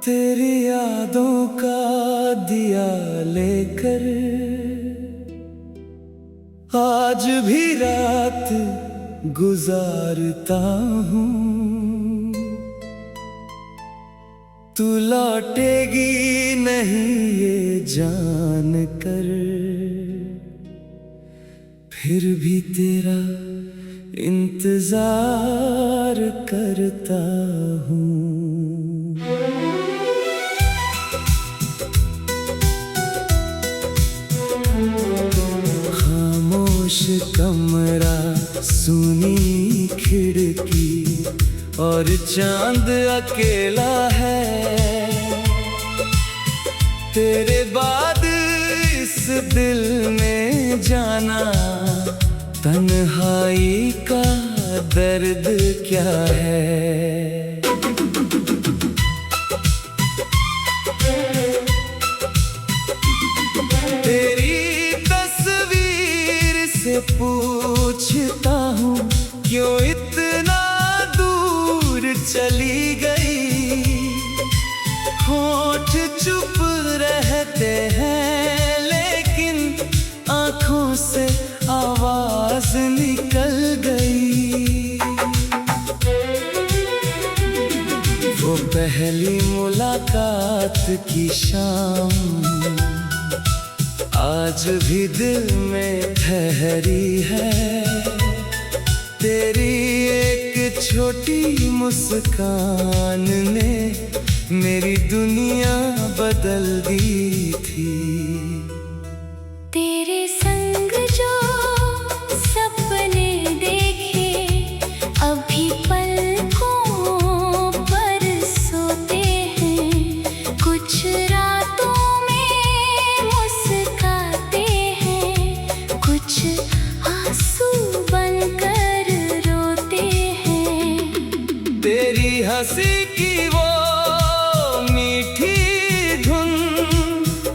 तेरी यादों का दिया लेकर आज भी रात गुजारता हूँ। तू लौटेगी नहीं ये जान कर, फिर भी तेरा इंतजार करता हूँ। खामोश कमरा, सूनी खिड़की और चांद अकेला है। तेरे बाद इस दिल में जाना तन्हाई का दर्द क्या है। तेरी तस्वीर से पूछता हूँ क्यों इतना दूर चली गई। होठ चुप रहते हैं लेकिन आँखों से आवाज निकल गई। वो पहली मुलाकात की शाम आज भी दिल में ठहरी है। तेरी एक छोटी मुस्कान ने मेरी दुनिया बदल दी थी। तेरे संग जो सपने देखे अभी पलकों पर सोते हैं। कुछ रातों में मुस्काते हैं, कुछ आंसू बनकर रोते हैं। तेरी हंसी की वो मीठी धुन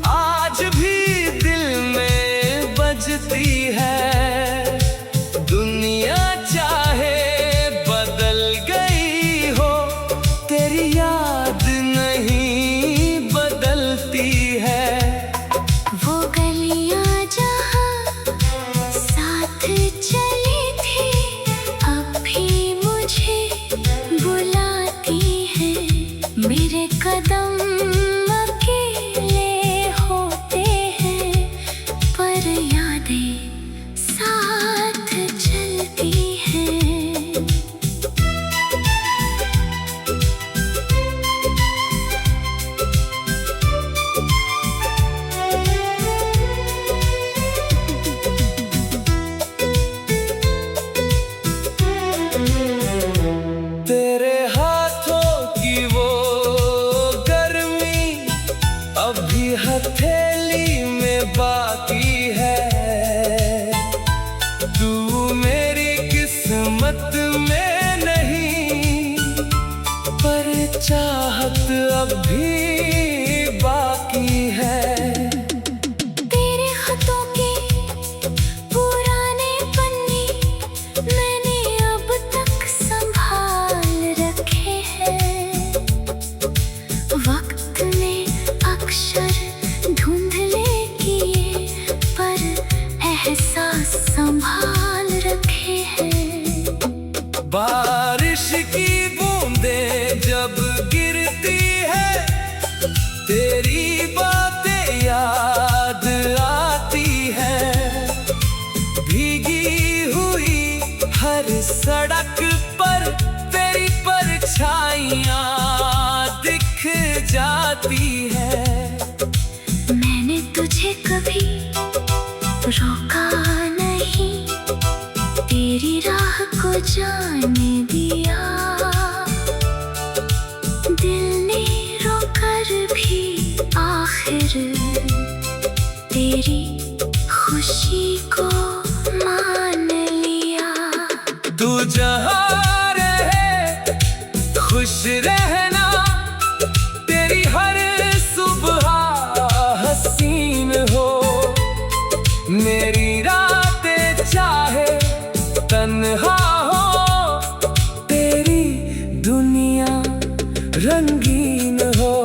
आज भी दिल में बजती है। दुनिया चाहे बदल गई हो, तेरी याद नहीं बदलती है। वो गलियां जहाँ साथ चली थी अब भी मुझे बुलाती है। मेरे कदम अकेले होते हैं पर यादें साथ चलती हैं। तेरे हाथों की वो गर्मी अभी हथेली में बाकी है। तू मेरी किस्मत में नहीं पर चाहत अब भी बाकी है। तेरे हाथों के पुराने पन्ने मैंने अब तक संभाल रखे हैं। वक्त ने अक्षर धुंधले किए पर एहसास संभाल रखे हैं। बारिश की बूंदें जब गिरती है तेरी बातें याद आती है। भीगी हुई हर सड़क पर तेरी परछाइयाँ दिख जाती है। मैंने तुझे कभी रोका नहीं, तेरी राह को जाने दिया। दिल ने रोकर भी आखिर तेरी खुशी को मान लिया। तू जहाँ रहे खुश रहना, तेरी हर सुबह हसीन हो। मेरी रातें चाहे तन्हा हो, तेरी दुनिया रंगीन हो।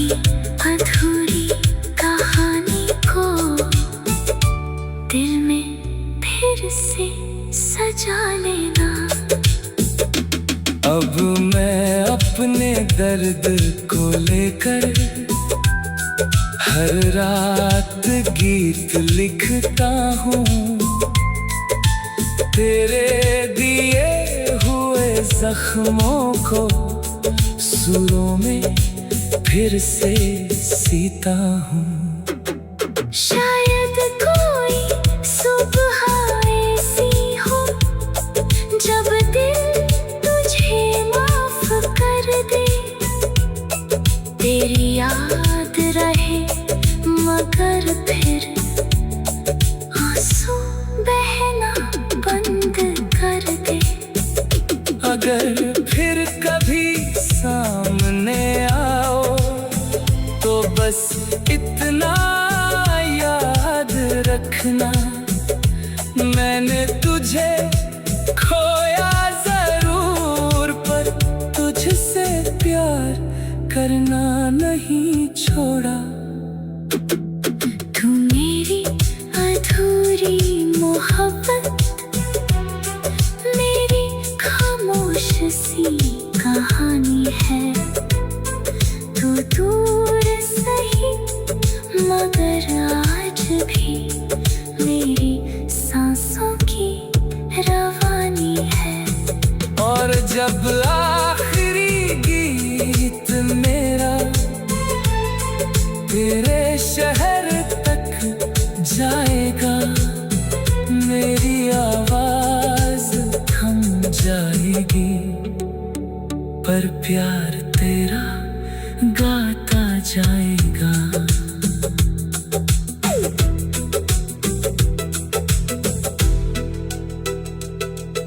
अधूरी कहानी को दिल में फिर से सजा लेना। अब मैं अपने दर्द को लेकर हर रात गीत लिखता हूँ। तेरे दिए हुए जख्मों को सुरों में फिर से सीता हूँ। शायद कोई सुबह ऐसी हो जब दिल तुझे माफ कर दे। तेरी याद रहे मगर फिर आंसू बहना बंद कर दे। अगर फिर कभी सामने आओ तो बस इतना याद रखना, मैंने तुझे खोया जरूर पर तुझसे प्यार करना नहीं छोड़ा। तू मेरी अधूरी मोहब्बत, मेरी खामोश सी कहानी है। तू दूर सही मगर आज भी मेरी सांसों की रवानी है। और जब आखिरी गीत मेरा तेरे शहर तक जाएगा, मेरी आवाज थम जाएगी पर प्यार तेरा गाता जाएगा।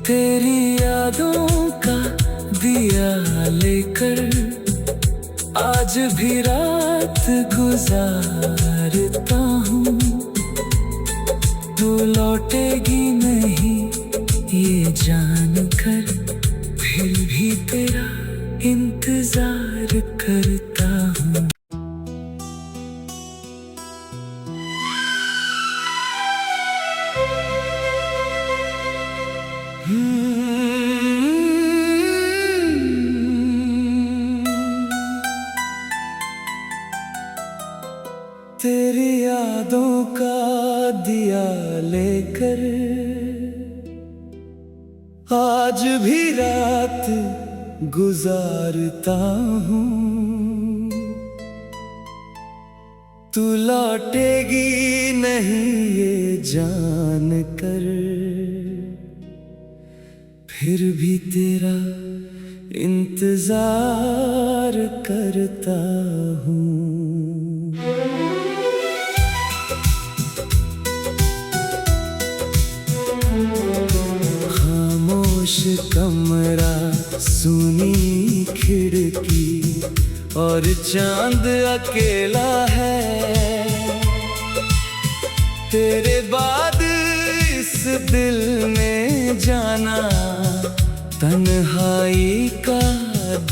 तेरी यादों का दिया लेकर आज भी रात गुजारता हूँ। तू लौटेगी नहीं ये जानकर फिर भी तेरा इंतजार करता हूँ। तेरी यादों का दिया लेकर आज भी रात गुजारता हूँ। तू लौटेगी नहीं ये जान कर फिर भी तेरा इंतजार करता हूँ। खामोश कमरा, सूनी खिड़की और चांद अकेला है। तेरे बाद इस दिल में जाना तन्हाई का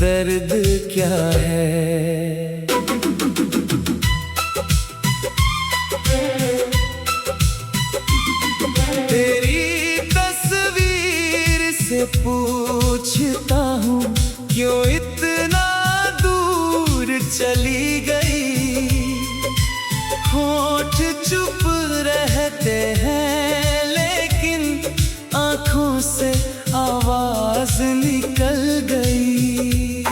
दर्द क्या है। तेरी तस्वीर से पूछता हूँ क्यों इतना दूर चली गई। होठ चुप रहते हैं लेकिन आँखों से आवाज निकल गई।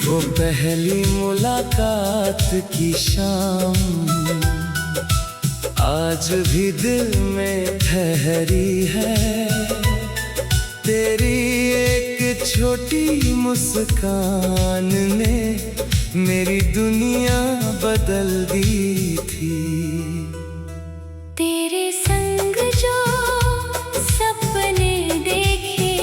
वो पहली मुलाकात की शाम आज भी दिल में ठहरी है। तेरी एक छोटी मुस्कान ने मेरी दुनिया बदल दी थी। तेरे संग जो सपने देखे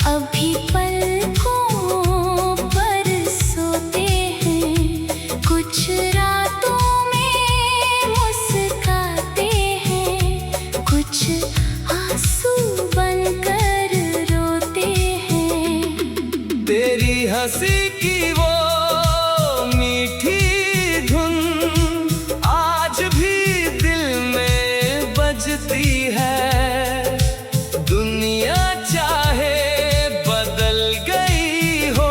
अभी पलकों पर सोते हैं। कुछ रातों में मुस्काते हैं, कुछ आंसू बनकर रोते हैं। तेरी हंसी की वो मीठी धुन आज भी दिल में बजती है। दुनिया चाहे बदल गई हो,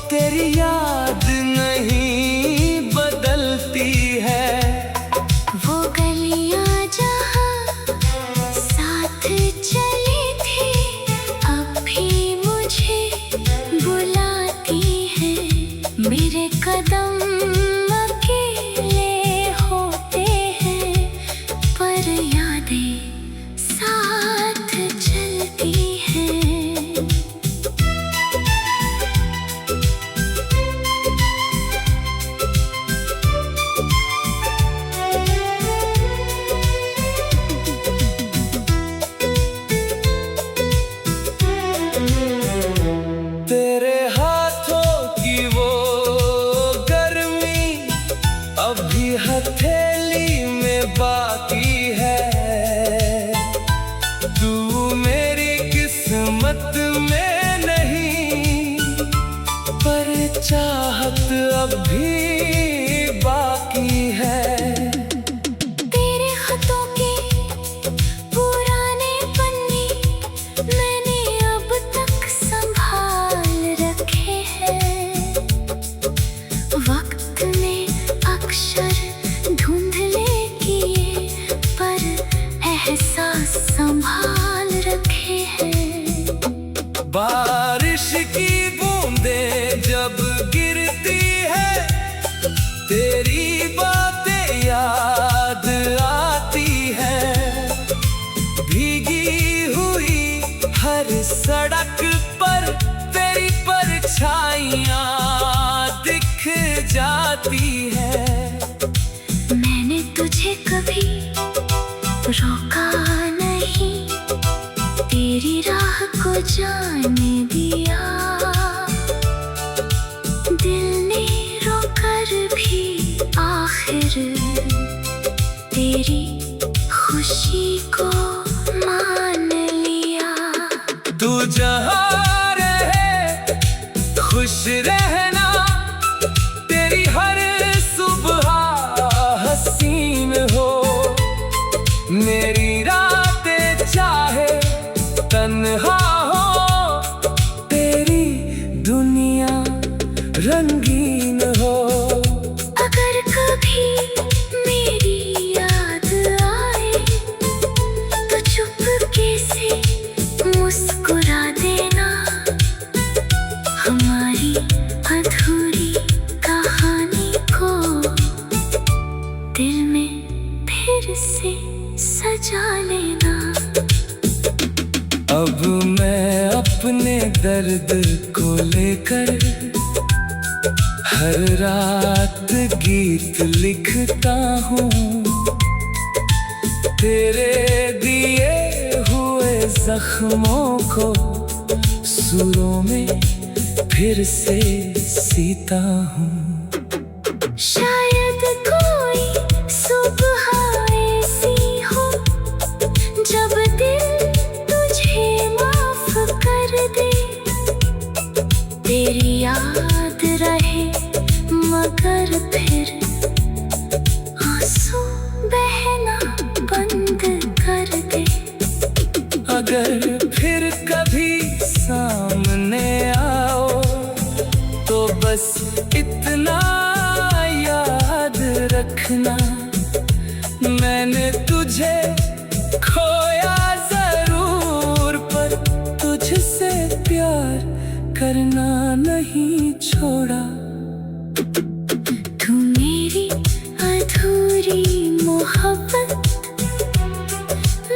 तेरी याद नहीं बदलती है। वो गलियां जहाँ साथ चली थी अब भी मुझे बुलाती है। मेरे कदम अकेले होते हैं पर यादें साथ चलती हैं। तेरे हाथों की वो गर्मी अभी हथेली में बाकी है। तू मेरी किस्मत में नहीं पर चाहत अब भी बाकी है। तेरे हाथों के पुराने पन्ने मैंने अब तक संभाल रखे हैं। वक्त ने अक्षर धुंधले किए पर एहसास संभाल रखे हैं। बारिश की बूंदें जब गिरती है तेरी बातें याद आती है। भीगी हुई हर सड़क पर तेरी परछाइयाँ दिख जाती है। मैंने तुझे कभी रोका नहीं, तेरी राह को जाने दिया। दिल ने रोकर भी आखिर तेरी खुशी को मान लिया। तू जहाँ रहे खुश रहना, तेरी हर सुबह हसीन हो। मेरी रातें चाहे तन्हा हो, तेरी दुनिया रंगीन हो। अगर कभी मेरी याद आए तो चुपके से मुस्कुरा देना। हमारी अधूरी कहानी को दिल में फिर से सजा लेना। अब मैं अपने दर्द को लेकर हर रात गीत लिखता हूँ। तेरे दिए हुए जख्मों को सुरों में फिर से सीता हूँ। शायद कोई सुबह ऐसी हो जब दिल तुझे माफ कर दे। तेरी याद रहे मगर फिर आंसू बहना बंद कर दे। अगर फिर कभी सामने आओ तो बस इतना याद रखना, मैंने तुझे खोया जरूर पर तुझसे प्यार करना नहीं छोड़ा। तू मेरी अधूरी मोहब्बत,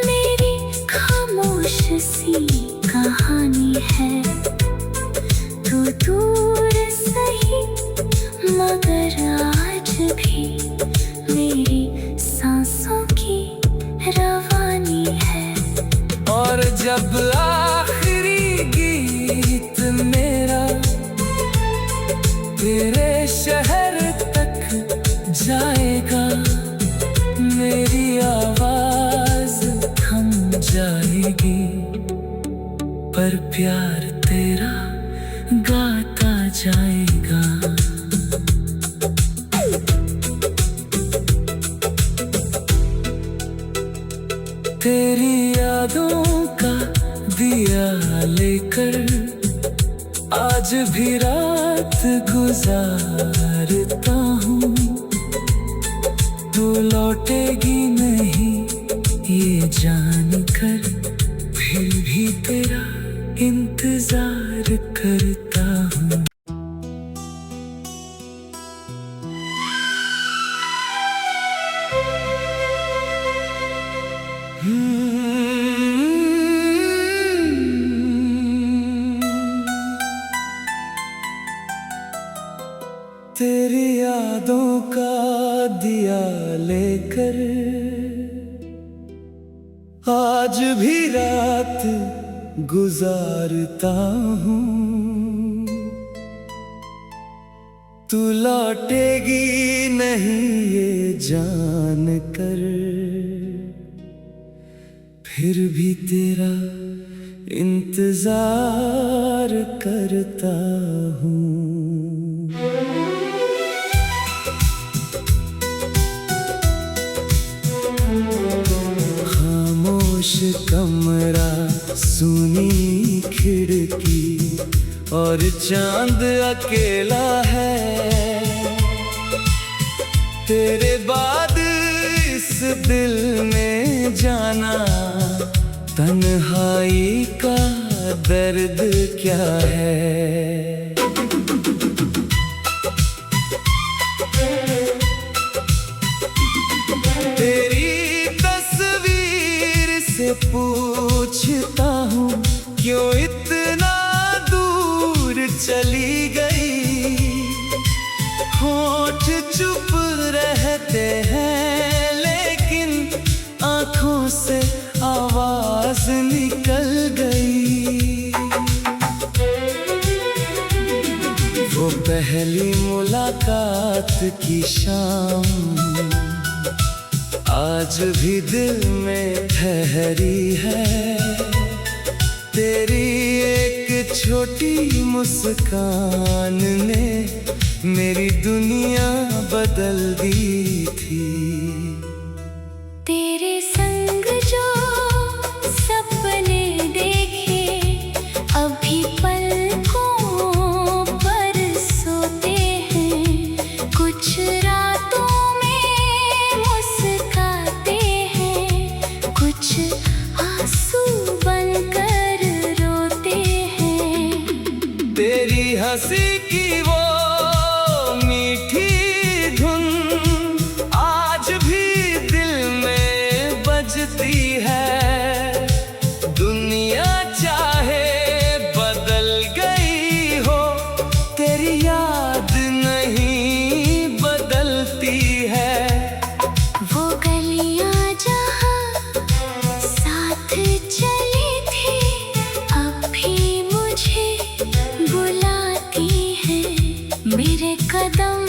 मेरी खामोश सी कहानी है। तू दूर सही मगर आज भी मेरी सांसों की रवानी है। और जब आखिरी गीत मेरा तेरे शहर तक जाएगा, मेरी आवाज थम जाएगी पर प्यार तेरा गाता जाएगा। तेरी यादों का दिया लेकर आज भी रात गुजारता हूँ। तू लौटेगी नहीं ये जानकर, फिर भी तेरा इंतजार करता हूँ। तेरी यादों का दिया लेकर आज भी रात गुजारता हूँ। तू लौटेगी नहीं ये जान कर, फिर भी तेरा इंतजार करता हूँ। खामोश कमरा, सुनी खिड़की और चांद अकेला है। तेरे बाद इस दिल में जाना, तन्हाई का दर्द क्या है। तेरी तस्वीर से पूछता हूँ, क्यों इतना दूर चली गई। होठ चुप रहते हैं लेकिन आँखों से आवाज निकल गई। वो पहली मुलाकात की शाम आज भी दिल में ठहरी है। तेरी एक छोटी मुस्कान ने मेरी दुनिया बदल दी थी। तेरे संग जो सपने देखे अभी पलकों पर सोते हैं। कुछ रातों में मुस्काते हैं, कुछ आंसू बनकर रोते हैं। तेरी हंसी की वो मीठी धुन आज भी दिल में बजती है। दुनिया चाहे बदल गई हो, तेरी याद नहीं बदलती है। वो गलियां जहाँ साथ चली थी अब भी मुझे बुलाती हैं। मेरे कदम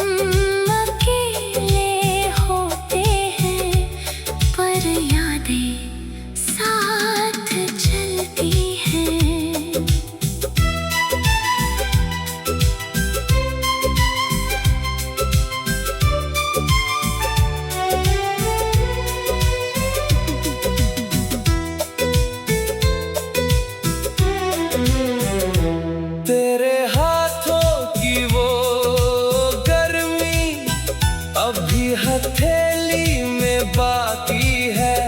अकेले होते हैं, पर यादें साथ चलती हैं। तेरे हाथों की वो गर्मी अभी हथेली में बाकी है।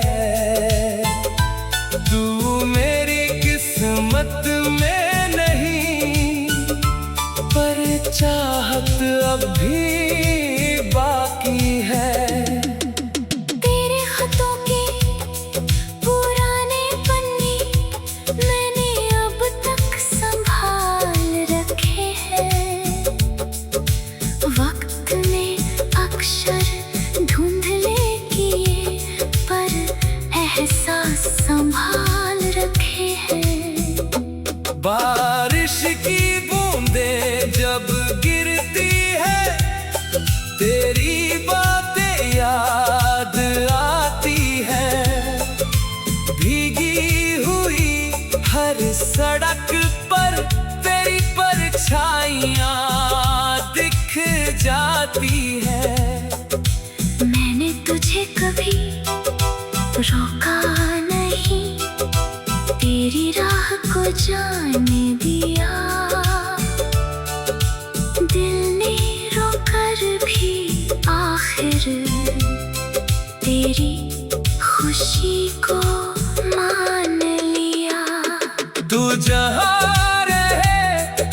तू मेरी किस्मत में नहीं, पर चाहत अब भी बाकी है। तेरे हाथों के पुराने पन्ने मैंने अब तक संभाल रखे हैं। वक्त ने अक्षर धुंधले किए, पर एहसास संभाल रखे हैं। बारिश की बूंदें जब गिरती है, तेरी बातें याद आती है। भीगी हुई हर सड़क पर तेरी परछाइयाँ दिख जाती है। मैंने तुझे कभी रोका नहीं। जाने दिया। दिल ने रोकर भी आखिर तेरी खुशी को मान लिया। तू जहाँ रहे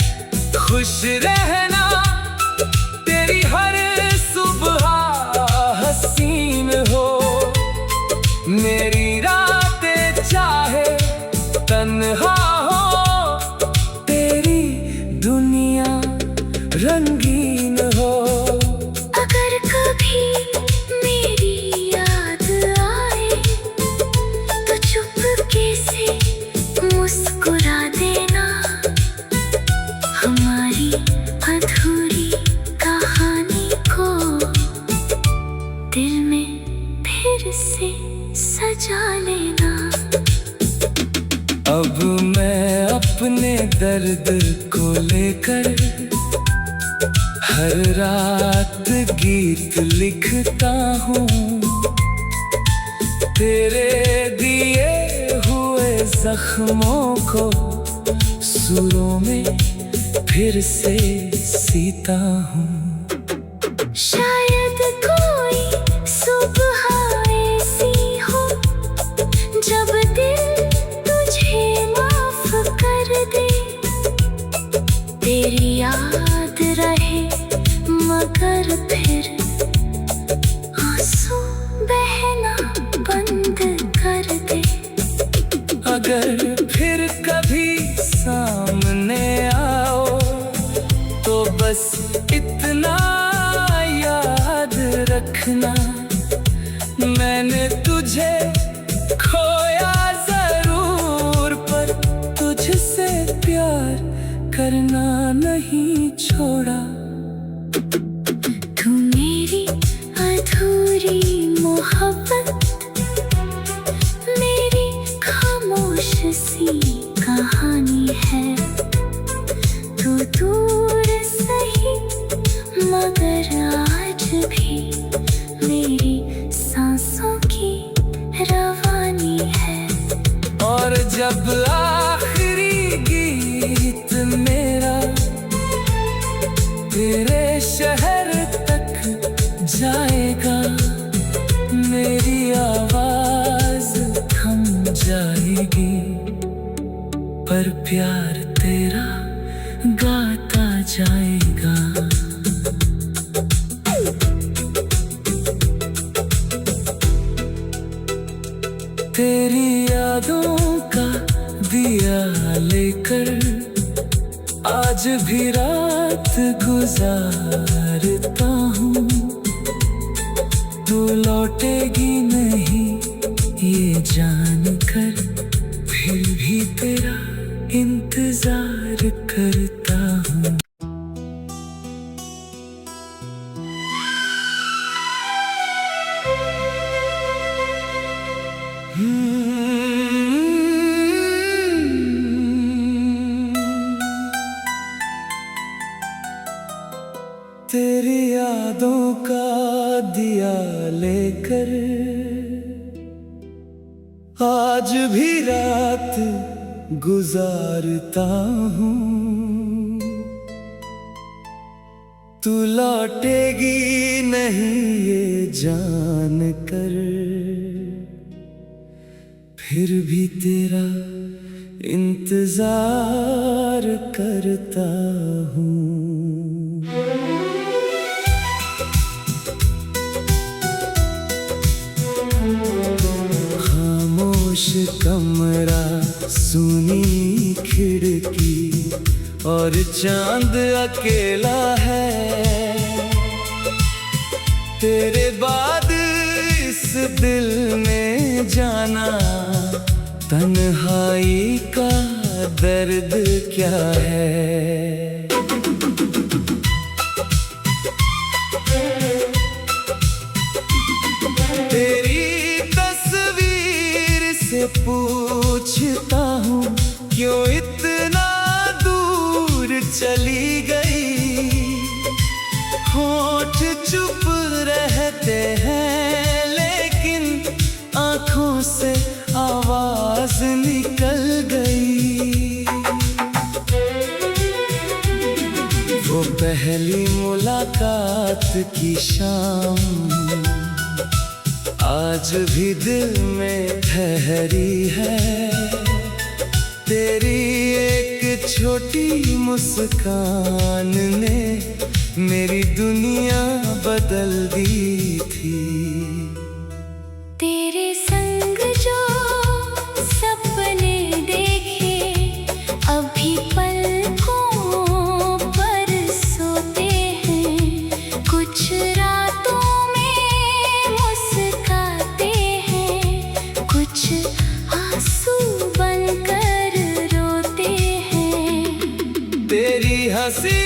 खुश रहना, तेरी हर सुबह हसीन हो। मेरी रातें चाहे तन्हा हो, तेरी दुनिया रंगीन हो। अगर कभी मेरी याद आए तो चुपके से मुस्कुरा देना। हमारी अधूरी कहानी को दिल में फिर से सजा लेना। अब मैं अपने दर्द को लेकर हर रात गीत लिखता हूँ। तेरे दिए हुए जख्मों को सुरों में फिर से सीता हूँ। शायद कोई सुबह ऐसी हो जब दिल तुझे माफ कर दे। तेरी याद रहे मगर फिर आंसू बहना बंद कर दे। अगर फिर कभी सामने आओ तो बस इतना याद रखना, मैंने तुझे खोया जरूर पर तुझसे प्यार करना नहीं छोड़ा। तू मेरी अधूरी मोहब्बत, मेरी खामोश सी कहानी है। तू दूर सही मगर आज भी मेरी सांसों की रवानी है। और जब आखिरी गीत मेरा तेरे शहर तक जाएगा, मेरी आवाज थम जाएगी पर प्यार तेरा गाता जाएगा। तेरी यादों का दिया लेकर आज भी रात गुजारता हूँ। तू लौटेगी नहीं ये जानकर, फिर भी तेरा इंतजार करता हूँ। तेरी यादों का दिया लेकर आज भी रात गुजारता हूँ। तू लौटेगी नहीं ये जान कर, फिर भी तेरा इंतजार करता हूँ। खामोश कमरा, सूनी खिड़की और चांद अकेला है। तेरे बाद इस दिल में जाना, तन्हाई का दर्द क्या है। तेरी तस्वीर से पूछता हूँ क्यों इतना दूर चली गई। होठ चुप रहते हैं लेकिन आँखों से आवाज निकल गई। पहली मुलाकात की शाम आज भी दिल में ठहरी है। तेरी एक छोटी मुस्कान ने मेरी दुनिया बदल दी थी। तेरे संग जो सपने देखे अभी पलकों पर सोते हैं। कुछ रातों में मुस्काते हैं, कुछ आंसू बनकर रोते हैं। तेरी हंसी